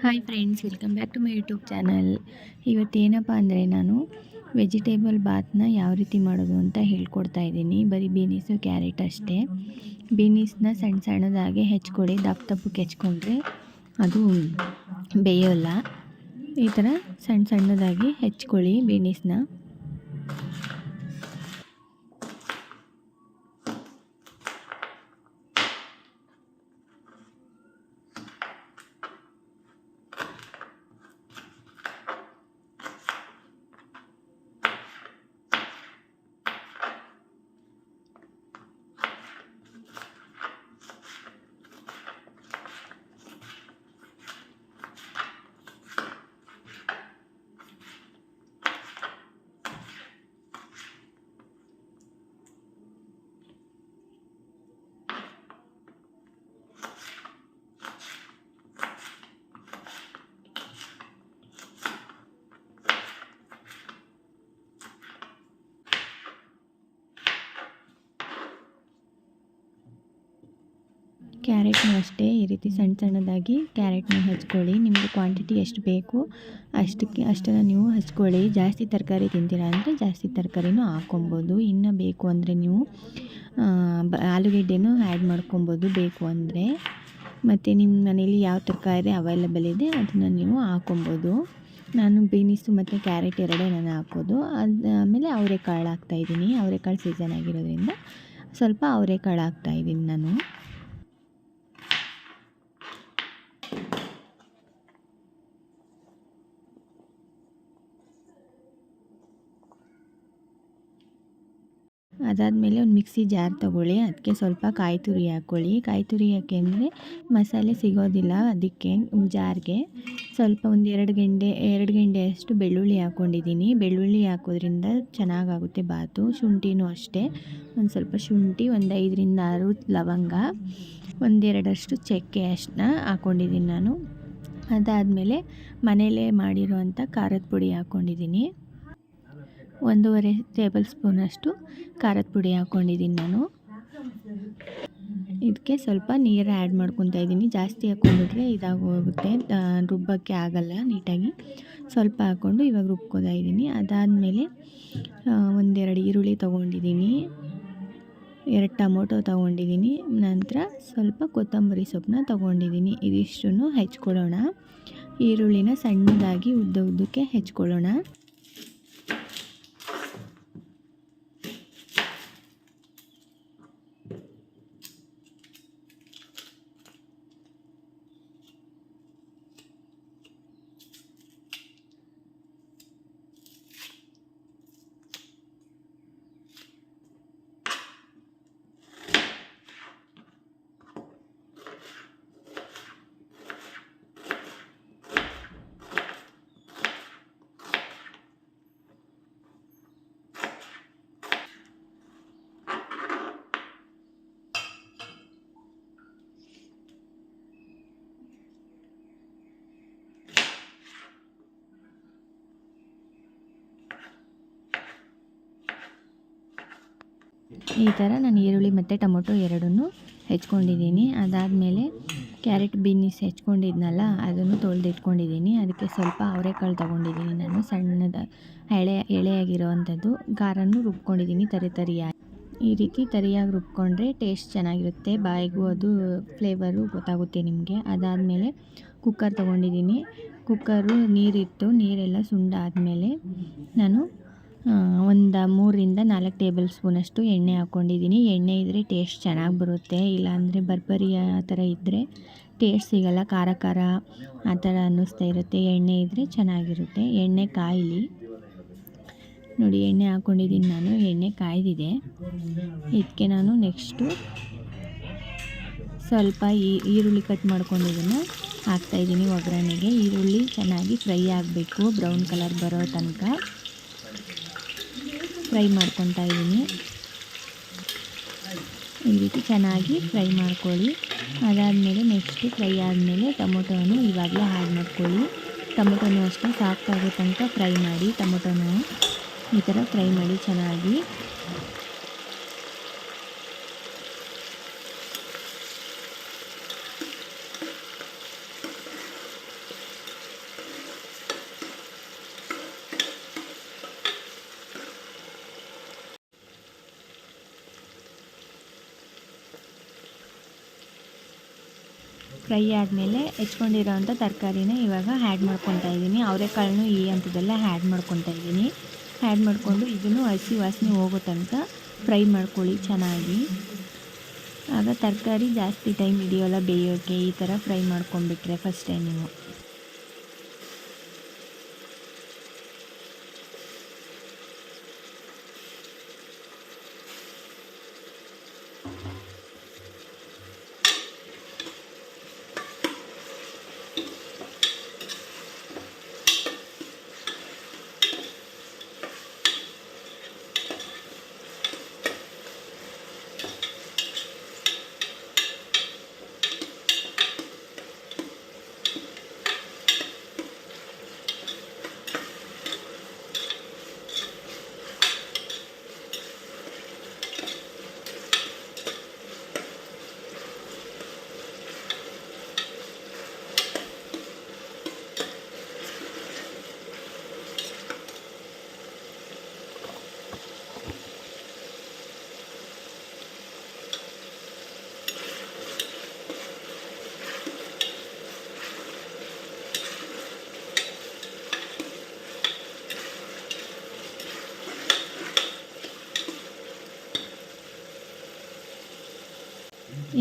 Hi friends, welcome back to my YouTube channel. ಇವತ್ತೇನಪ್ಪ ಅಂದರೆ ನಾನು ವೆಜಿಟೇಬಲ್ ಬಾತ್ನ ಯಾವ ರೀತಿ ಮಾಡೋದು ಅಂತ ಹೇಳ್ಕೊಡ್ತಾ ಇದ್ದೀನಿ. ಬರೀ ಬೀನೀಸು ಕ್ಯಾರೆಟ್ ಅಷ್ಟೇ. ಬೀನೀಸ್ನ ಸಣ್ಣ ಸಣ್ಣದಾಗಿ ಹೆಚ್ಕೊಡಿ. ದಪ್ಪ ದಪ್ಪಕ್ಕೆ ಹೆಚ್ಕೊಂಡ್ರೆ ಅದು ಬೇಯೋಲ್ಲ. ಈ ಥರ ಸಣ್ಣ ಸಣ್ಣದಾಗಿ ಹೆಚ್ಕೊಳ್ಳಿ ಬೀನೀಸ್ನ. ಕ್ಯಾರೆಟ್ನೂ ಅಷ್ಟೇ ಈ ರೀತಿ ಸಣ್ಣ ಸಣ್ಣದಾಗಿ ಕ್ಯಾರೆಟ್ನ ಹಚ್ಕೊಳ್ಳಿ. ನಿಮಗೆ ಕ್ವಾಂಟಿಟಿ ಎಷ್ಟು ಬೇಕು ಅಷ್ಟನ್ನು ನೀವು ಹಚ್ಕೊಳ್ಳಿ. ಜಾಸ್ತಿ ತರಕಾರಿ ತಿಂತೀರಾ ಅಂದರೆ ಜಾಸ್ತಿ ತರಕಾರಿನೂ ಹಾಕ್ಕೊಬೋದು. ಇನ್ನು ಬೇಕು ಅಂದರೆ ನೀವು ಆಲೂಗೆಡ್ಡೆನೂ ಆ್ಯಡ್ ಮಾಡ್ಕೊಬೋದು ಬೇಕು ಅಂದರೆ. ಮತ್ತು ನಿಮ್ಮ ಮನೇಲಿ ಯಾವ ತರಕಾರಿ ಅವೈಲೇಬಲ್ ಇದೆ ಅದನ್ನು ನೀವು ಹಾಕ್ಕೊಬೋದು. ನಾನು ಬೀನೀಸು ಮತ್ತು ಕ್ಯಾರೆಟ್ ಎರಡೇ ನಾನು ಹಾಕೋದು. ಆಮೇಲೆ ಅವರೆಕಾಳು ಹಾಕ್ತಾಯಿದ್ದೀನಿ. ಅವರೆಕಾಳು ಸೀಸನ್ ಆಗಿರೋದ್ರಿಂದ ಸ್ವಲ್ಪ ಅವರೆಕಾಳು ಹಾಕ್ತಾಯಿದ್ದೀನಿ ನಾನು. ಅದಾದಮೇಲೆ ಒಂದು ಮಿಕ್ಸಿ ಜಾರ್ ತೊಗೊಳ್ಳಿ. ಅದಕ್ಕೆ ಸ್ವಲ್ಪ ಕಾಯಿ ತುರಿ ಹಾಕ್ಕೊಳ್ಳಿ. ಕಾಯಿ ತುರಿ ಯಾಕೆ ಅಂದರೆ ಮಸಾಲೆ ಸಿಗೋದಿಲ್ಲ, ಅದಕ್ಕೆ ಜಾರ್ಗೆ ಸ್ವಲ್ಪ ಒಂದು ಎರಡು ಗೆಂಡೆಯಷ್ಟು ಬೆಳ್ಳುಳ್ಳಿ ಹಾಕ್ಕೊಂಡಿದ್ದೀನಿ. ಬೆಳ್ಳುಳ್ಳಿ ಹಾಕೋದ್ರಿಂದ ಚೆನ್ನಾಗಾಗುತ್ತೆ ಬಾತು. ಶುಂಠಿನೂ ಅಷ್ಟೇ, ಒಂದು ಸ್ವಲ್ಪ ಶುಂಠಿ, ಒಂದು 5ರಿಂದ 6 ಲವಂಗ, ಒಂದೆರಡಷ್ಟು ಚಕ್ಕೆ ಅಷ್ಟನ್ನ ಹಾಕ್ಕೊಂಡಿದ್ದೀನಿ ನಾನು. ಅದಾದಮೇಲೆ ಮನೇಲೇ ಮಾಡಿರೋವಂಥ ಖಾರದ ಪುಡಿ ಹಾಕ್ಕೊಂಡಿದ್ದೀನಿ. 1.5 ಟೇಬಲ್ ಸ್ಪೂನಷ್ಟು ಖಾರದ ಪುಡಿ ಹಾಕ್ಕೊಂಡಿದ್ದೀನಿ ನಾನು. ಇದಕ್ಕೆ ಸ್ವಲ್ಪ ನೀರು ಆ್ಯಡ್ ಮಾಡ್ಕೊತಾ ಇದ್ದೀನಿ. ಜಾಸ್ತಿ ಹಾಕ್ಕೊಂಡ್ಬಿಟ್ರೆ ಇದಾಗೋಗುತ್ತೆ, ರುಬ್ಬಕ್ಕೆ ಆಗಲ್ಲ ನೀಟಾಗಿ. ಸ್ವಲ್ಪ ಹಾಕ್ಕೊಂಡು ಇವಾಗ ರುಬ್ಕೋತಾ ಇದ್ದೀನಿ. ಅದಾದಮೇಲೆ 1-2 ಈರುಳ್ಳಿ ತೊಗೊಂಡಿದ್ದೀನಿ, 2 ಟೊಮೊಟೊ ತೊಗೊಂಡಿದ್ದೀನಿ, ನಂತರ ಸ್ವಲ್ಪ ಕೊತ್ತಂಬರಿ ಸೊಪ್ಪನ್ನ ತೊಗೊಂಡಿದ್ದೀನಿ. ಇದಿಷ್ಟನ್ನು ಹೆಚ್ಕೊಳ್ಳೋಣ. ಈರುಳ್ಳಿನ ಸಣ್ಣದಾಗಿ ಉದ್ದಕ್ಕೆ ಹೆಚ್ಕೊಳ್ಳೋಣ. ಈ ಥರ ನಾನು ಈರುಳ್ಳಿ ಮತ್ತು ಟೊಮೊಟೊ ಎರಡನ್ನೂ ಹೆಚ್ಕೊಂಡಿದ್ದೀನಿ. ಅದಾದಮೇಲೆ ಕ್ಯಾರೆಟ್ ಬೀನೀಸ್ ಹೆಚ್ಕೊಂಡಿದ್ನಲ್ಲ ಅದನ್ನು ತೊಳೆದಿಟ್ಕೊಂಡಿದ್ದೀನಿ. ಅದಕ್ಕೆ ಸ್ವಲ್ಪ ಅವರೆಕಾಳು ತೊಗೊಂಡಿದ್ದೀನಿ ನಾನು, ಸಣ್ಣದ ಎಳೆಯಾಗಿರೋವಂಥದ್ದು. ಖಾರನೂ ರುಬ್ಕೊಂಡಿದ್ದೀನಿ ತರಿಯಾಗಿ. ಈ ರೀತಿ ತರಿಯಾಗಿ ರುಬ್ಕೊಂಡ್ರೆ ಟೇಸ್ಟ್ ಚೆನ್ನಾಗಿರುತ್ತೆ, ಬಾಯಿಗೂ ಅದು ಫ್ಲೇವರು ಗೊತ್ತಾಗುತ್ತೆ ನಿಮಗೆ. ಅದಾದಮೇಲೆ ಕುಕ್ಕರ್ ತೊಗೊಂಡಿದ್ದೀನಿ. ಕುಕ್ಕರು ನೀರಿಟ್ಟು ನೀರೆಲ್ಲ ಸುಂಡಾದಮೇಲೆ ನಾನು ಒಂದು 3ರಿಂದ 4 ಟೇಬಲ್ ಸ್ಪೂನಷ್ಟು ಎಣ್ಣೆ ಹಾಕ್ಕೊಂಡಿದ್ದೀನಿ. ಎಣ್ಣೆ ಇದ್ದರೆ ಟೇಸ್ಟ್ ಚೆನ್ನಾಗಿ ಬರುತ್ತೆ, ಇಲ್ಲಾಂದರೆ ಬರ್ಬರಿ ಆ ಥರ ಇದ್ದರೆ ಟೇಸ್ಟ್ ಸಿಗಲ್ಲ, ಖಾರ ಖಾರ ಆ ಥರ ಅನ್ನಿಸ್ತಾ ಇರುತ್ತೆ. ಎಣ್ಣೆ ಇದ್ದರೆ ಚೆನ್ನಾಗಿರುತ್ತೆ. ಎಣ್ಣೆ ಕಾಯಲಿ. ನೋಡಿ, ಎಣ್ಣೆ ಹಾಕ್ಕೊಂಡಿದ್ದೀನಿ ನಾನು. ಎಣ್ಣೆ ಕಾಯ್ದಿದೆ. ಇದಕ್ಕೆ ನಾನು ನೆಕ್ಸ್ಟು ಸ್ವಲ್ಪ ಈರುಳ್ಳಿ ಕಟ್ ಮಾಡ್ಕೊಂಡಿದ್ದನ್ನು ಹಾಕ್ತಾಯಿದ್ದೀನಿ ಒಗ್ಗರಣೆಗೆ. ಈರುಳ್ಳಿ ಚೆನ್ನಾಗಿ ಫ್ರೈ ಆಗಬೇಕು, ಬ್ರೌನ್ ಕಲರ್ ಬರೋ ತನಕ ಫ್ರೈ ಮಾಡ್ಕೊತಾ ಇದ್ದೀನಿ. ಈ ರೀತಿ ಚೆನ್ನಾಗಿ ಫ್ರೈ ಮಾಡ್ಕೊಳ್ಳಿ. ಅದಾದಮೇಲೆ ನೆಕ್ಸ್ಟು ಫ್ರೈ ಆದಮೇಲೆ ಟೊಮೊಟೊನು ಇವಾಗಲೇ ಆ್ಯಡ್ ಮಾಡ್ಕೊಳ್ಳಿ. ಟೊಮೊಟೊನೂ ಅಷ್ಟೇ ಸಾಫ್ಟ್ ಆಗೋ ತನಕ ಫ್ರೈ ಮಾಡಿ. ಟೊಮೊಟೊನೂ ಈ ಥರ ಫ್ರೈ ಮಾಡಿ ಚೆನ್ನಾಗಿ. ಫ್ರೈ ಆದಮೇಲೆ ಹೆಚ್ಕೊಂಡಿರೋವಂಥ ತರಕಾರಿನ ಇವಾಗ ಆ್ಯಡ್ ಮಾಡ್ಕೊತಾ ಇದ್ದೀನಿ. ಅವರೆಕಾಳನ್ನು ಈ ಹಂತದಲ್ಲೇ ಆ್ಯಡ್ ಮಾಡ್ಕೊತಾ ಇದ್ದೀನಿ. ಆ್ಯಡ್ ಮಾಡಿಕೊಂಡು ಇದನ್ನು ಹಸಿ ವಾಸನೆ ಹೋಗೋ ತನಕ ಫ್ರೈ ಮಾಡ್ಕೊಳ್ಳಿ ಚೆನ್ನಾಗಿ. ಆಗ ತರಕಾರಿ ಜಾಸ್ತಿ ಟೈಮ್ ಹಿಡಿಯೋಲ್ಲ ಬೇಯೋಕ್ಕೆ. ಈ ಥರ ಫ್ರೈ ಮಾಡ್ಕೊಂಡ್ಬಿಟ್ರೆ ಫಸ್ಟೇ ನೀವು.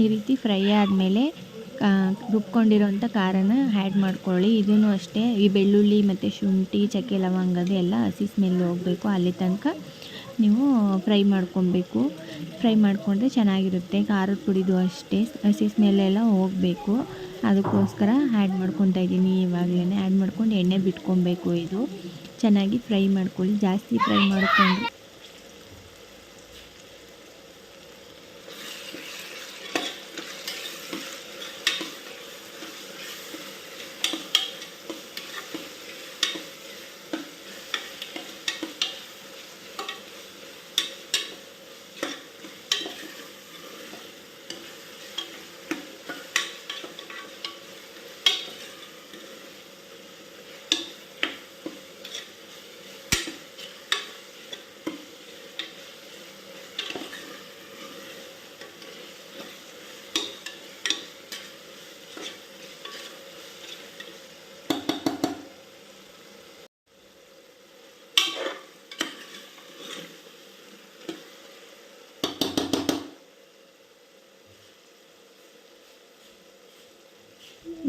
ಈ ರೀತಿ ಫ್ರೈ ಆದಮೇಲೆ ರುಬ್ಕೊಂಡಿರೋಂಥ ಖಾರನ ಆ್ಯಡ್ ಮಾಡ್ಕೊಳ್ಳಿ. ಇದೂ ಅಷ್ಟೇ, ಈ ಬೆಳ್ಳುಳ್ಳಿ ಮತ್ತು ಶುಂಠಿ, ಚಕ್ಕೆ, ಲವಂಗದ ಎಲ್ಲ ಹಸಿ ಸ್ಮೆಲ್ ಹೋಗಬೇಕು. ಅಲ್ಲಿ ತನಕ ನೀವು ಫ್ರೈ ಮಾಡ್ಕೊಬೇಕು. ಫ್ರೈ ಮಾಡಿಕೊಂಡ್ರೆ ಚೆನ್ನಾಗಿರುತ್ತೆ. ಖಾರದ ಪುಡಿದು ಅಷ್ಟೇ, ಹಸಿ ಸ್ಮೆಲ್ಲೆಲ್ಲ ಹೋಗಬೇಕು. ಅದಕ್ಕೋಸ್ಕರ ಆ್ಯಡ್ ಮಾಡ್ಕೊತಾ ಇದ್ದೀನಿ. ಇವಾಗಲೇ ಆ್ಯಡ್ ಮಾಡ್ಕೊಂಡು ಎಣ್ಣೆ ಬಿಟ್ಕೊಬೇಕು. ಇದು ಚೆನ್ನಾಗಿ ಫ್ರೈ ಮಾಡ್ಕೊಳ್ಳಿ. ಜಾಸ್ತಿ ಫ್ರೈ ಮಾಡಿಕೊಂಡ್ರೆ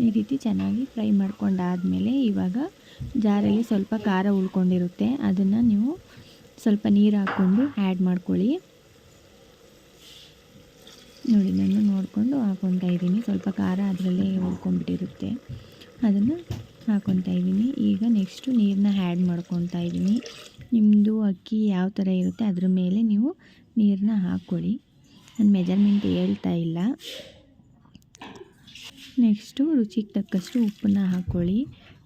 ಈ ರೀತಿ ಚೆನ್ನಾಗಿ ಫ್ರೈ ಮಾಡ್ಕೊಂಡಾದಮೇಲೆ ಇವಾಗ ಜಾರಲ್ಲಿ ಸ್ವಲ್ಪ ಖಾರ ಉಳ್ಕೊಂಡಿರುತ್ತೆ. ಅದನ್ನು ನೀವು ಸ್ವಲ್ಪ ನೀರು ಹಾಕ್ಕೊಂಡು ಆ್ಯಡ್ ಮಾಡ್ಕೊಳ್ಳಿ. ನೋಡಿ, ನಾನು ನೋಡಿಕೊಂಡು ಹಾಕ್ಕೊತಾ ಇದ್ದೀನಿ. ಸ್ವಲ್ಪ ಖಾರ ಅದರಲ್ಲೇ ಉಳ್ಕೊಂಡ್ಬಿಟ್ಟಿರುತ್ತೆ, ಅದನ್ನು ಹಾಕ್ಕೊತಾ ಇದ್ದೀನಿ. ಈಗ ನೆಕ್ಸ್ಟು ನೀರನ್ನ ಆ್ಯಡ್ ಮಾಡ್ಕೊತಾ ಇದ್ದೀನಿ. ನಿಮ್ಮದು ಅಕ್ಕಿ ಯಾವ ಥರ ಇರುತ್ತೆ ಅದ್ರ ಮೇಲೆ ನೀವು ನೀರನ್ನ ಹಾಕ್ಕೊಳ್ಳಿ. ನಾನು ಮೆಜರ್ಮೆಂಟ್ ಹೇಳ್ತಾ ಇಲ್ಲ. ನೆಕ್ಸ್ಟು ರುಚಿಗೆ ತಕ್ಕಷ್ಟು ಉಪ್ಪನ್ನು ಹಾಕ್ಕೊಳ್ಳಿ.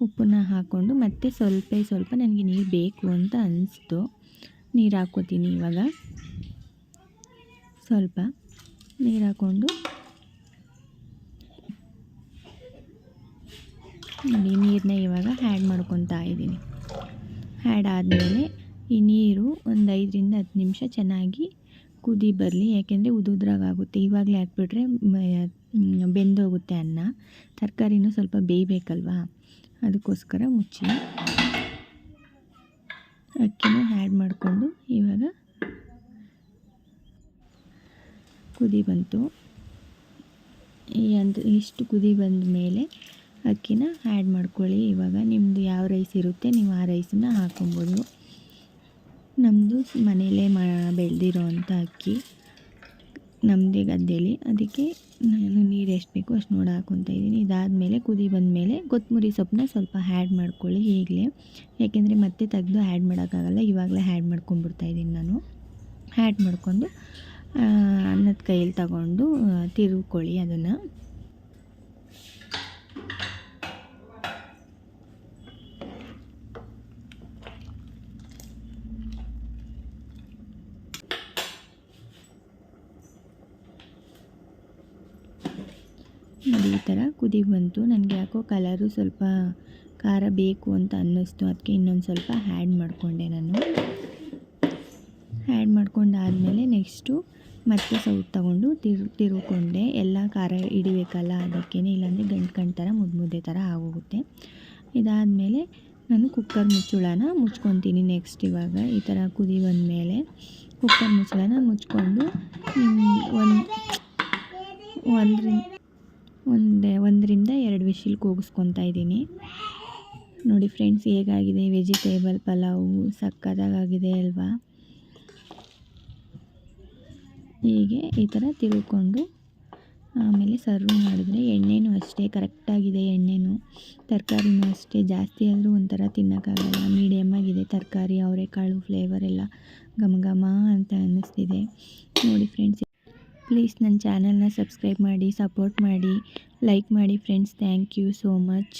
ಉಪ್ಪನ್ನು ಹಾಕ್ಕೊಂಡು ಮತ್ತೆ ಸ್ವಲ್ಪ ನನಗೆ ನೀರು ಬೇಕು ಅಂತ ಅನಿಸ್ತು, ನೀರು ಹಾಕ್ಕೋತೀನಿ. ಇವಾಗ ಸ್ವಲ್ಪ ನೀರು ಹಾಕ್ಕೊಂಡು ನೋಡಿ, ನೀರನ್ನ ಇವಾಗ ಆ್ಯಡ್ ಮಾಡ್ಕೊತಾ ಇದ್ದೀನಿ. ಆ್ಯಡ್ ಆದಮೇಲೆ ಈ ನೀರು ಒಂದು 5ರಿಂದ 10 ನಿಮಿಷ ಚೆನ್ನಾಗಿ ಕುದಿ ಬರಲಿ. ಯಾಕೆಂದರೆ ಉದುದ್ರಾಗುತ್ತೆ. ಇವಾಗಲೇ ಹಾಕ್ಬಿಟ್ರೆ ಬೆಂದೋಗುತ್ತೆ ಅನ್ನ. ತರಕಾರಿನೂ ಸ್ವಲ್ಪ ಬೇಯಬೇಕಲ್ವಾ, ಅದಕ್ಕೋಸ್ಕರ ಮುಚ್ಚಿ ಅಕ್ಕಿನೂ ಆ್ಯಡ್ ಮಾಡಿಕೊಂಡು ಇವಾಗ ಕುದಿ ಬಂತು. ಇಷ್ಟು ಕುದಿ ಬಂದ ಮೇಲೆ ಅಕ್ಕಿನ ಆ್ಯಡ್ ಮಾಡ್ಕೊಳ್ಳಿ. ಇವಾಗ ನಿಮ್ಮದು ಯಾವ ರೈಸ್ ಇರುತ್ತೆ ನೀವು ಆ ರೈಸನ್ನು ಹಾಕ್ಕೊಬೋದು. ನಮ್ಮದು ಮನೆಯಲ್ಲೇ ಬೆಳೆದಿರೋ ಅಂಥ ಅಕ್ಕಿ, ನಮ್ಮದೇ ಗದ್ದೆಯಲ್ಲಿ. ಅದಕ್ಕೆ ನಾನು ನೀರು ಎಷ್ಟು ಬೇಕೋ ಅಷ್ಟು ನೋಡಿ ಹಾಕ್ಕೊತಾ ಇದ್ದೀನಿ. ಇದಾದಮೇಲೆ ಕುದಿ ಬಂದಮೇಲೆ ಕೊತ್ತಂಬರಿ ಸೊಪ್ಪನ್ನ ಸ್ವಲ್ಪ ಆ್ಯಡ್ ಮಾಡ್ಕೊಳ್ಳಿ ಈಗಲೇ. ಯಾಕೆಂದರೆ ಮತ್ತೆ ತೆಗೆದು ಆ್ಯಡ್ ಮಾಡೋಕ್ಕಾಗಲ್ಲ, ಇವಾಗಲೇ ಆ್ಯಡ್ ಮಾಡ್ಕೊಂಡ್ಬಿಡ್ತಾಯಿದ್ದೀನಿ ನಾನು. ಆ್ಯಡ್ ಮಾಡಿಕೊಂಡು ಅನ್ನದ ಕೈಯಲ್ಲಿ ತಗೊಂಡು ತಿರುವ್ಕೊಳ್ಳಿ ಅದನ್ನು. ನೋಡಿ, ಈ ಥರ ಕುದಿ ಬಂತು. ನನಗೆ ಯಾಕೋ ಕಲರು ಸ್ವಲ್ಪ ಖಾರ ಬೇಕು ಅಂತ ಅನ್ನಿಸ್ತು, ಅದಕ್ಕೆ ಇನ್ನೊಂದು ಸ್ವಲ್ಪ ಆ್ಯಡ್ ಮಾಡಿಕೊಂಡೆ ನಾನು. ಆ್ಯಡ್ ಮಾಡ್ಕೊಂಡಾದಮೇಲೆ ನೆಕ್ಸ್ಟು ಮತ್ತೆ ಸೌಟ್ ತೊಗೊಂಡು ತಿರುಕೊಂಡೆ. ಎಲ್ಲ ಖಾರ ಹಿಡಿಬೇಕಲ್ಲ ಅದಕ್ಕೇ, ಇಲ್ಲಾಂದರೆ ಗಂಟು ಥರ ಮುದ್ದೆ ಥರ ಆಗೋಗುತ್ತೆ. ಇದಾದಮೇಲೆ ನಾನು ಕುಕ್ಕರ್ ಮುಚ್ಚಳನ ಮುಚ್ಕೊತೀನಿ. ನೆಕ್ಸ್ಟ್ ಇವಾಗ ಈ ಥರ ಕುದಿ ಬಂದಮೇಲೆ ಕುಕ್ಕರ್ ಮುಚ್ಚಳನ ಮುಚ್ಕೊಂಡು ಒಂದರಿಂದ 2 ವಿಶಿಲ್ ಕೂಗಿಸ್ಕೊತಾ ಇದ್ದೀನಿ. ನೋಡಿ ಫ್ರೆಂಡ್ಸ್ ಹೇಗಾಗಿದೆ ವೆಜಿಟೇಬಲ್ ಪಲಾವು, ಸಕ್ಕತ್ತಾಗಿದೆ ಅಲ್ವಾ. ಹೀಗೆ ಈ ಥರ ತಿರುಕೊಂಡು ಆಮೇಲೆ ಸರ್ವ್ ಮಾಡಿದ್ರೆ, ಎಣ್ಣೆನೂ ಅಷ್ಟೇ ಕರೆಕ್ಟಾಗಿದೆ. ಎಣ್ಣೆನೂ ತರಕಾರಿನೂ ಅಷ್ಟೇ, ಜಾಸ್ತಿ ಆದರೂ ಒಂಥರ ತಿನ್ನೋಕ್ಕಾಗಲ್ಲ. ಮೀಡಿಯಮ್ಮಾಗಿದೆ ತರಕಾರಿ, ಅವರೆಕಾಳು ಫ್ಲೇವರ್ ಎಲ್ಲ ಘಮ ಘಮ ಅಂತ ಅನ್ನಿಸ್ತಿದೆ. ನೋಡಿ ಫ್ರೆಂಡ್ಸ್, ಪ್ಲೀಸ್ ನನ್ನ ಚಾನಲ್ನ ಸಬ್ಸ್ಕ್ರೈಬ್ ಮಾಡಿ, ಸಪೋರ್ಟ್ ಮಾಡಿ, ಲೈಕ್ ಮಾಡಿ friends. Thank you so much.